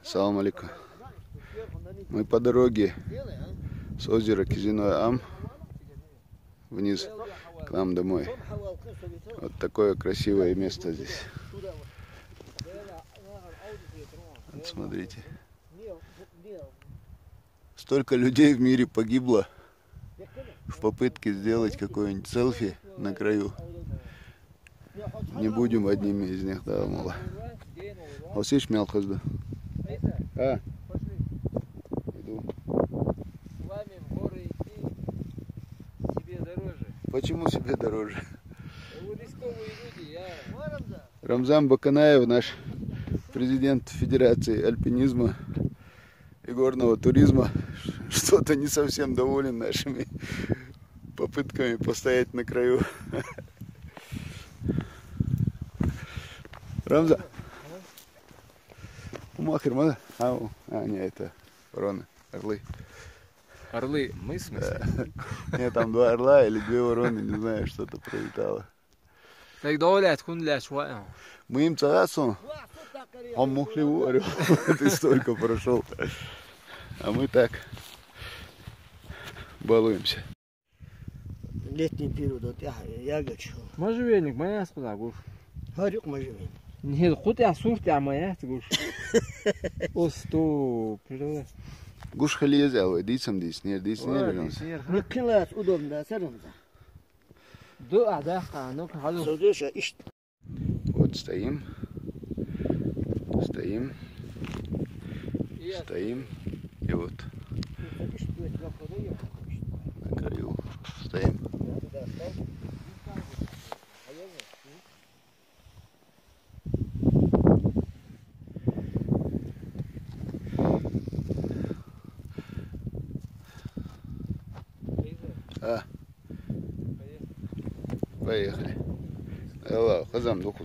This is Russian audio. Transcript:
Салам алейкум. Мы по дороге с озера Кизиной-Ам вниз к нам домой. Вот такое красивое место здесь. Вот смотрите. Столько людей в мире погибло в попытке сделать какое-нибудь селфи на краю. Не будем одними из них, да, мало. Алсиш мелкозда. А? Иду. С вами в горы идти себе дороже. Почему себе дороже? Вы рисковые люди, Рамзан Баканаев, наш президент Федерации альпинизма и горного туризма, что-то не совсем доволен нашими попытками постоять на краю. Рамзан. Махер, мада? Не, это вороны, орлы. Орлы, мы в смысле? Нет, там 2 орла или 2 вороны, не знаю, что-то пролетало. Так долят, кунля швая. Мы им царасу, он мухливу орел, ты столько прошел. А мы так балуемся. Летний период, я гачу. Можжевельник, моя спала, гуш. Харюк можжевельник. Нет, хоть я суртя моя, гуш. О, стоп. Гуш халиезал, дицам дис, не вернемся. Не класс удобно, сарамза. Да, ну халу. Содеша ищ. Вот стоим, и вот на краю стоим. Поехали. Аллах, хазам духу.